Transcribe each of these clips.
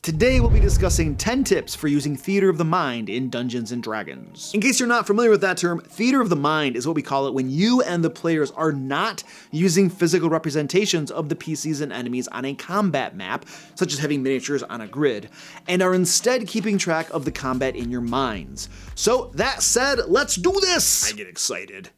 Today we'll be discussing 10 tips for using theater of the mind in Dungeons & Dragons. In case you're not familiar with that term, theater of the mind is what we call it when you and the players are not using physical representations of the PCs and enemies on a combat map, such as having miniatures on a grid, and are instead keeping track of the combat in your minds. So that said, let's do this! I get excited.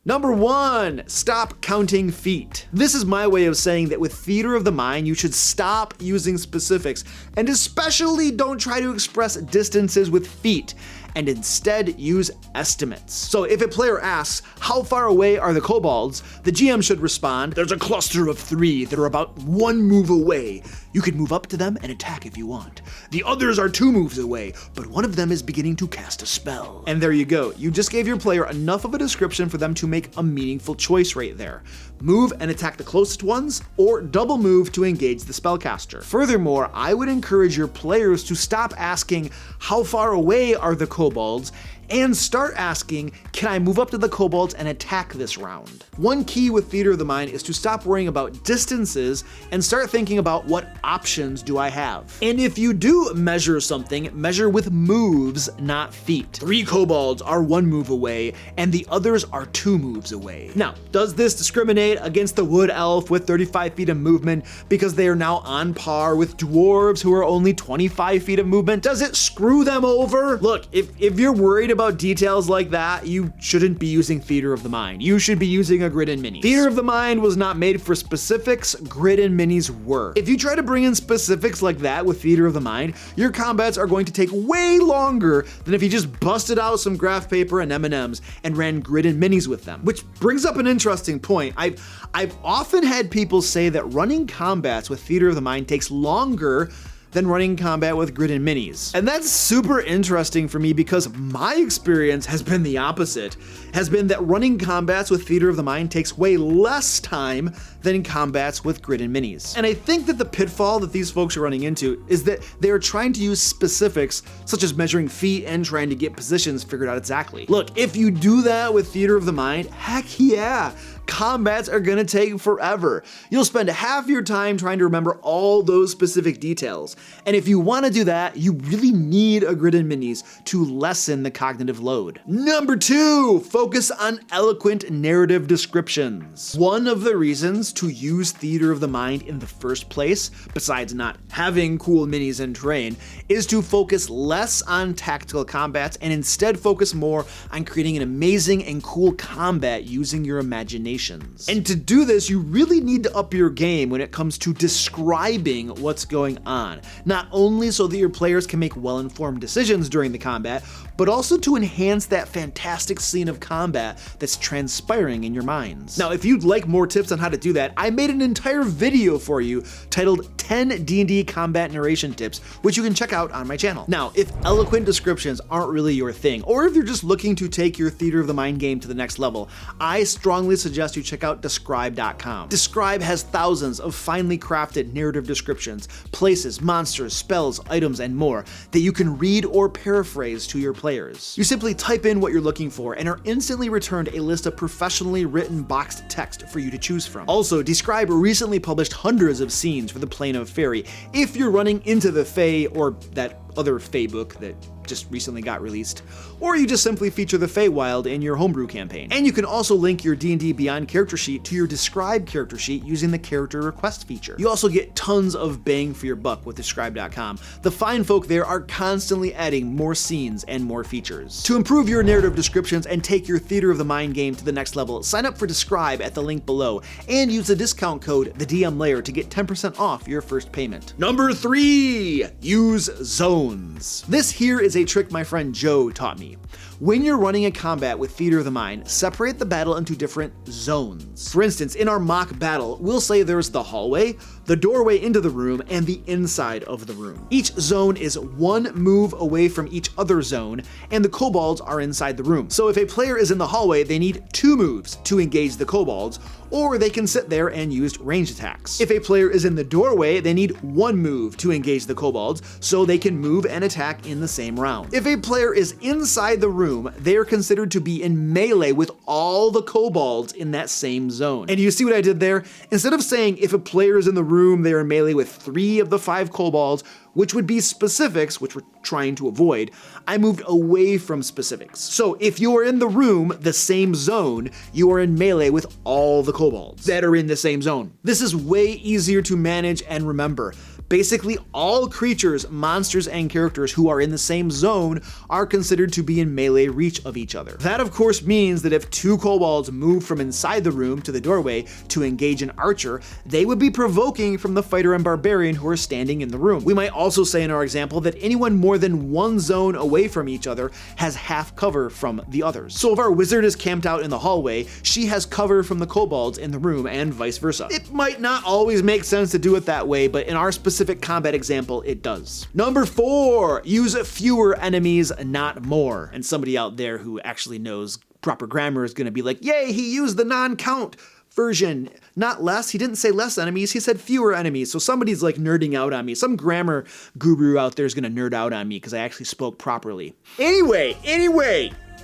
Number 1, stop counting feet. This is my way of saying that with theater of the mind, you should stop using specifics, and especially don't try to express distances with feet, and instead use estimates. So if a player asks, how far away are the kobolds? The GM should respond, there's a cluster of 3 that are about 1 move away. You can move up to them and attack if you want. The others are 2 moves away, but one of them is beginning to cast a spell. And there you go. You just gave your player enough of a description for them to make a meaningful choice right there. Move and attack the closest ones, or double move to engage the spellcaster. Furthermore, I would encourage your players to stop asking, how far away are the kobolds, and start asking, can I move up to the kobolds and attack this round? One key with theater of the mind is to stop worrying about distances and start thinking about what options do I have. And if you do measure something, measure with moves, not feet. 3 kobolds are 1 move away, and the others are 2 moves away. Now, does this discriminate against the wood elf with 35 feet of movement because they are now on par with dwarves who are only 25 feet of movement? Does it screw them over? Look, if you're worried about details like that, you shouldn't be using theater of the mind. You should be using a grid and minis. Theater of the mind was not made for specifics, grid and minis were. If you try to bring in specifics like that with theater of the mind, your combats are going to take way longer than if you just busted out some graph paper and M&Ms and ran grid and minis with them. Which brings up an interesting point. I've often had people say that running combats with theater of the mind takes longer than running combat with grid and minis. And that's super interesting for me because my experience has been the opposite, has been that running combats with theater of the mind takes way less time than combats with grid and minis. And I think that the pitfall that these folks are running into is that they are trying to use specifics such as measuring feet and trying to get positions figured out exactly. Look, if you do that with theater of the mind, heck yeah, combats are gonna take forever. You'll spend half your time trying to remember all those specific details. And if you wanna do that, you really need a grid and minis to lessen the cognitive load. Number 2, focus on eloquent narrative descriptions. One of the reasons to use theater of the mind in the first place, besides not having cool minis and terrain, is to focus less on tactical combats and instead focus more on creating an amazing and cool combat using your imagination. And to do this, you really need to up your game when it comes to describing what's going on. Not only so that your players can make well-informed decisions during the combat, but also to enhance that fantastic scene of combat that's transpiring in your minds. Now, if you'd like more tips on how to do that, I made an entire video for you titled 10 D&D combat narration tips, which you can check out on my channel. Now, if eloquent descriptions aren't really your thing, or if you're just looking to take your theater of the mind game to the next level, I strongly suggest you check out Describe.com. Describe has thousands of finely crafted narrative descriptions, places, monsters, spells, items, and more that you can read or paraphrase to your players. You simply type in what you're looking for and are instantly returned a list of professionally written boxed text for you to choose from. Also, Describe recently published hundreds of scenes for the Plane of Fairy if you're running into the Fae or that other Fae book that just recently got released, or you just simply feature the Feywild in your homebrew campaign. And you can also link your D&D Beyond character sheet to your Describe character sheet using the character request feature. You also get tons of bang for your buck with Describe.com. The fine folk there are constantly adding more scenes and more features. To improve your narrative descriptions and take your theater of the mind game to the next level, sign up for Describe at the link below and use the discount code TheDMLair to get 10% off your first payment. Number 3, use zones. This here is a trick my friend Joe taught me. When you're running a combat with theater of the mind, separate the battle into different zones. For instance, in our mock battle, we'll say there's the hallway, the doorway into the room, and the inside of the room. Each zone is 1 move away from each other zone, and the kobolds are inside the room. So if a player is in the hallway, they need 2 moves to engage the kobolds, or they can sit there and use ranged attacks. If a player is in the doorway, they need 1 move to engage the kobolds, so they can move and attack in the same round. If a player is inside the room, they are considered to be in melee with all the kobolds in that same zone. And you see what I did there? Instead of saying if a player is in the room, room, they are melee with 3 of the 5 kobolds, which would be specifics, which we're trying to avoid. I moved away from specifics. So if you are in the room, the same zone, you are in melee with all the kobolds that are in the same zone. This is way easier to manage and remember. Basically, all creatures, monsters, and characters who are in the same zone are considered to be in melee reach of each other. That of course means that if 2 kobolds move from inside the room to the doorway to engage an archer, they would be provoking from the fighter and barbarian who are standing in the room. We might also say in our example that anyone more than 1 zone away from each other has half cover from the others. So if our wizard is camped out in the hallway, she has cover from the kobolds in the room and vice versa. It might not always make sense to do it that way, but in our specific combat example, it does. Number 4, use fewer enemies, not more. And somebody out there who actually knows proper grammar is gonna be like, yay, he used the non-count version. Not less, he didn't say less enemies, he said fewer enemies. So somebody's like nerding out on me. Some grammar guru out there is gonna nerd out on me because I actually spoke properly. Anyway,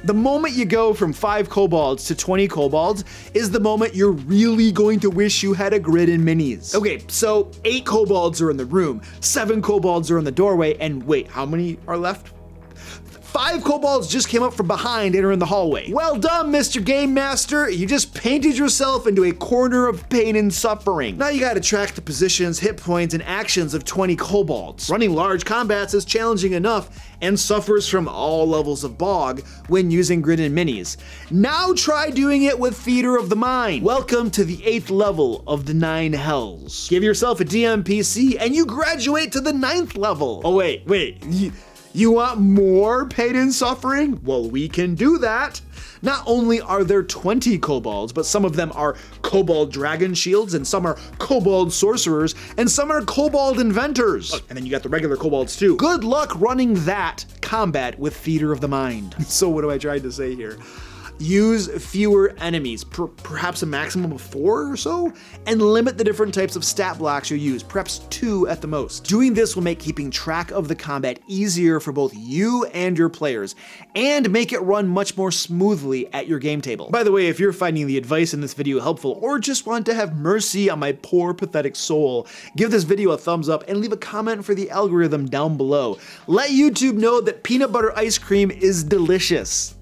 the moment you go from 5 kobolds to 20 kobolds is the moment you're really going to wish you had a grid in minis. Okay, so 8 kobolds are in the room, 7 kobolds are in the doorway, and wait, how many are left? 5 kobolds just came up from behind and are in the hallway. Well done, Mr. Game Master. You just painted yourself into a corner of pain and suffering. Now you gotta track the positions, hit points, and actions of 20 kobolds. Running large combats is challenging enough and suffers from all levels of bog when using grid and minis. Now try doing it with Theater of the Mind. Welcome to the 8th level of the 9 hells. Give yourself a DMPC and you graduate to the 9th level. Oh wait. You want more pain and suffering? Well, we can do that. Not only are there 20 kobolds, but some of them are kobold dragon shields, and some are kobold sorcerers, and some are kobold inventors. Oh, and then you got the regular kobolds too. Good luck running that combat with Theater of the Mind. So what am I trying to say here? Use fewer enemies, perhaps a maximum of 4 or so, and limit the different types of stat blocks you use, perhaps 2 at the most. Doing this will make keeping track of the combat easier for both you and your players, and make it run much more smoothly at your game table. By the way, if you're finding the advice in this video helpful, or just want to have mercy on my poor, pathetic soul, give this video a thumbs up and leave a comment for the algorithm down below. Let YouTube know that peanut butter ice cream is delicious.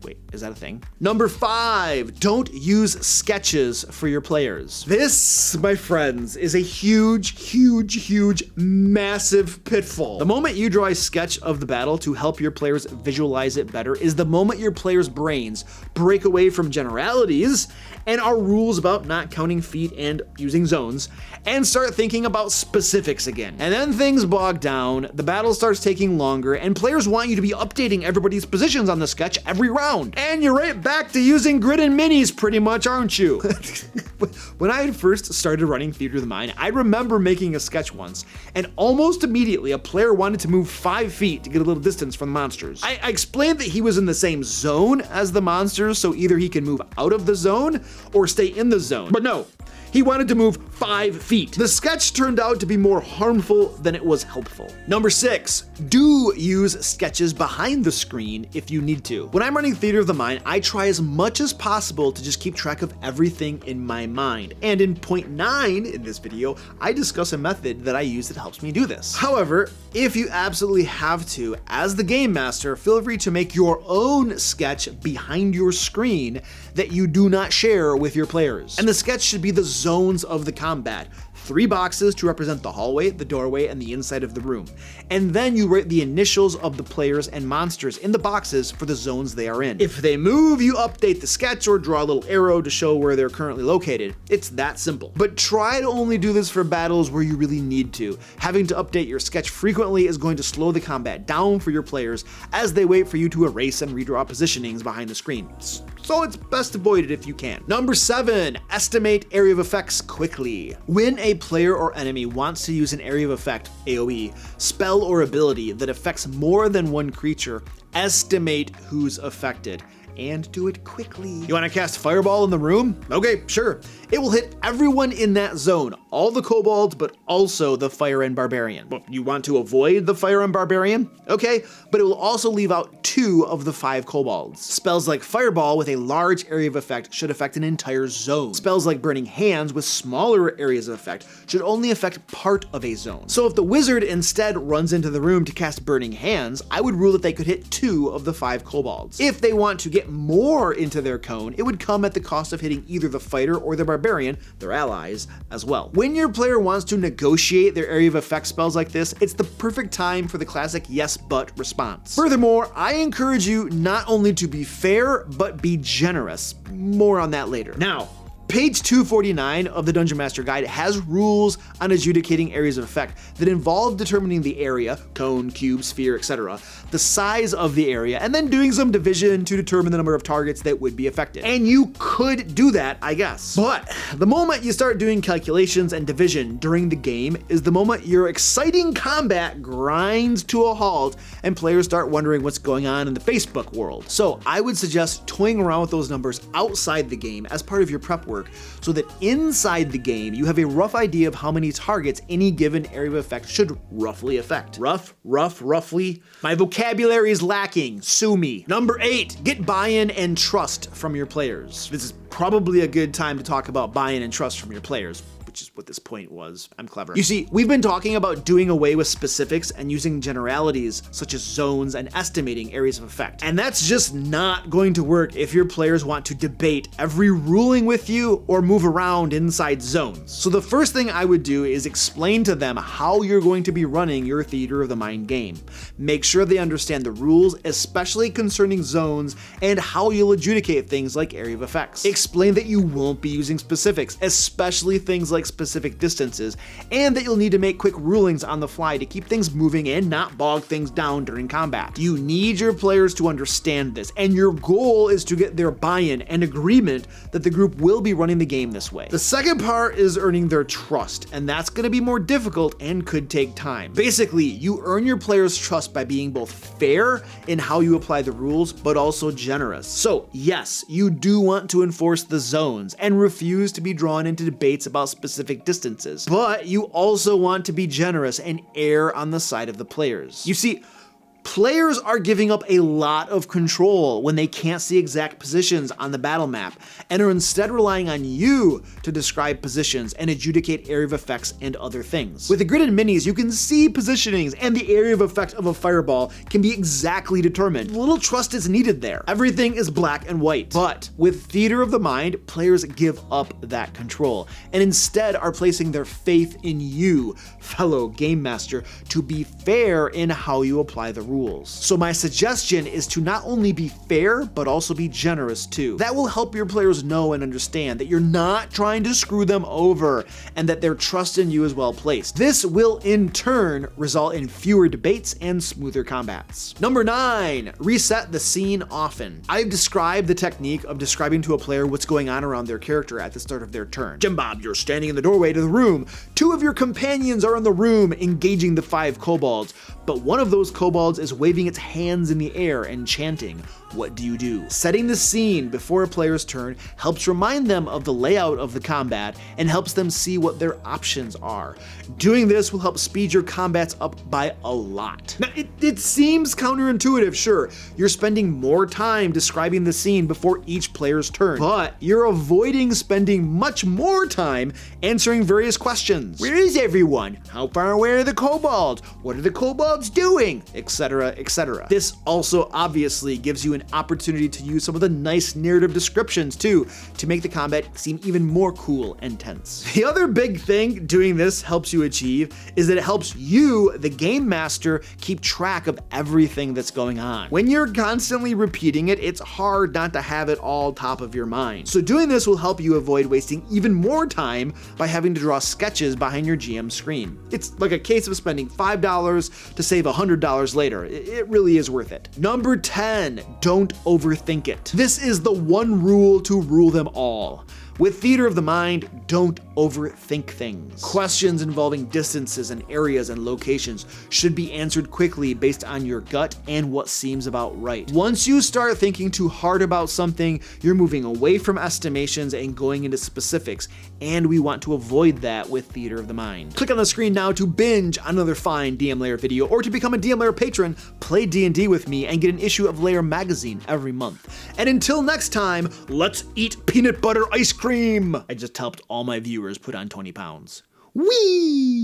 Wait, is that a thing? Number 5, don't use sketches for your players. This, my friends, is a huge, massive pitfall. The moment you draw a sketch of the battle to help your players visualize it better is the moment your players' brains break away from generalities and our rules about not counting feet and using zones, and start thinking about specifics again. And then things bog down, the battle starts taking longer, and players want you to be updating everybody's positions on the sketch every round. And you're right back to using grid and minis pretty much, aren't you? When I had first started running Theater of the Mind, I remember making a sketch once, and almost immediately a player wanted to move 5 feet to get a little distance from the monsters. I explained that he was in the same zone as the monsters, so either he can move out of the zone or stay in the zone. But no, he wanted to move 5 feet. The sketch turned out to be more harmful than it was helpful. Number 6, do use sketches behind the screen if you need to. When I'm running Theater of the Mind, I try as much as possible to just keep track of everything in my mind. And in point 9 in this video, I discuss a method that I use that helps me do this. However, if you absolutely have to, as the game master, feel free to make your own sketch behind your screen that you do not share with your players. And the sketch should be the zones of the combat. 3 boxes to represent the hallway, the doorway, and the inside of the room. And then you write the initials of the players and monsters in the boxes for the zones they are in. If they move, you update the sketch or draw a little arrow to show where they're currently located. It's that simple. But try to only do this for battles where you really need to. Having to update your sketch frequently is going to slow the combat down for your players as they wait for you to erase and redraw positionings behind the screen. So it's best avoided if you can. Number 7, estimate area of effects quickly. When a player or enemy wants to use an area of effect, AoE, spell or ability that affects more than one creature, estimate who's affected. And do it quickly. You want to cast Fireball in the room? Okay, sure. It will hit everyone in that zone, all the kobolds, but also the fire and barbarian. Well, you want to avoid the fire and barbarian? Okay, but it will also leave out 2 of the 5 kobolds. Spells like Fireball with a large area of effect should affect an entire zone. Spells like Burning Hands with smaller areas of effect should only affect part of a zone. So if the wizard instead runs into the room to cast Burning Hands, I would rule that they could hit 2 of the 5 kobolds. If they want to get more into their cone, it would come at the cost of hitting either the fighter or the barbarian, their allies, as well. When your player wants to negotiate their area of effect spells like this, it's the perfect time for the classic yes but response. Furthermore, I encourage you not only to be fair, but be generous. More on that later. Now, page 249 of the Dungeon Master Guide has rules on adjudicating areas of effect that involve determining the area, cone, cube, sphere, etc., the size of the area, and then doing some division to determine the number of targets that would be affected. And you could do that, I guess. But the moment you start doing calculations and division during the game is the moment your exciting combat grinds to a halt and players start wondering what's going on in the Facebook world. So I would suggest toying around with those numbers outside the game as part of your prep work, so that inside the game you have a rough idea of how many targets any given area of effect should roughly affect. Roughly. My vocabulary is lacking, sue me. Number 8, get buy-in and trust from your players. This is probably a good time to talk about buy-in and trust from your players, which is what this point was. I'm clever. You see, we've been talking about doing away with specifics and using generalities such as zones and estimating areas of effect. And that's just not going to work if your players want to debate every ruling with you or move around inside zones. So the first thing I would do is explain to them how you're going to be running your Theater of the Mind game. Make sure they understand the rules, especially concerning zones and how you'll adjudicate things like area of effects. Explain that you won't be using specifics, especially things like specific distances, and that you'll need to make quick rulings on the fly to keep things moving and not bog things down during combat. You need your players to understand this, and your goal is to get their buy-in and agreement that the group will be running the game this way. The second part is earning their trust, and that's going to be more difficult and could take time. Basically, you earn your players' trust by being both fair in how you apply the rules, but also generous. So yes, you do want to enforce the zones and refuse to be drawn into debates about specific distances, but you also want to be generous and err on the side of the players. You see, players are giving up a lot of control when they can't see exact positions on the battle map and are instead relying on you to describe positions and adjudicate area of effects and other things. With the gridded minis, you can see positionings and the area of effect of a fireball can be exactly determined. Little trust is needed there. Everything is black and white. But with Theater of the Mind, players give up that control and instead are placing their faith in you, fellow game master, to be fair in how you apply the rules. So my suggestion is to not only be fair, but also be generous too. That will help your players know and understand that you're not trying to screw them over and that their trust in you is well placed. This will in turn result in fewer debates and smoother combats. Number 9, reset the scene often. I've described the technique of describing to a player what's going on around their character at the start of their turn. Jim Bob, you're standing in the doorway to the room. 2 of your companions are in the room engaging the 5 kobolds, but one of those kobolds is waving its hands in the air and chanting. What do you do? Setting the scene before a player's turn helps remind them of the layout of the combat and helps them see what their options are. Doing this will help speed your combats up by a lot. Now, it seems counterintuitive, sure. You're spending more time describing the scene before each player's turn, but you're avoiding spending much more time answering various questions. Where is everyone? How far away are the kobolds? What are the kobolds doing? Etc, etc. This also obviously gives you an opportunity to use some of the nice narrative descriptions too, to make the combat seem even more cool and tense. The other big thing doing this helps you achieve is that it helps you, the game master, keep track of everything that's going on. When you're constantly repeating it, it's hard not to have it all top of your mind. So doing this will help you avoid wasting even more time by having to draw sketches behind your GM screen. It's like a case of spending $5 to save $100 later. It really is worth it. Number 10, don't overthink it. This is the one rule to rule them all. With theater of the mind, don't overthink things. Questions involving distances and areas and locations should be answered quickly based on your gut and what seems about right. Once you start thinking too hard about something, you're moving away from estimations and going into specifics, and we want to avoid that with theater of the mind. Click on the screen now to binge another fine DM Lair video, or to become a DM Lair patron, play D&D with me, and get an issue of Lair magazine every month. And until next time, let's eat peanut butter ice cream! I just helped all my viewers put on 20 pounds. Whee!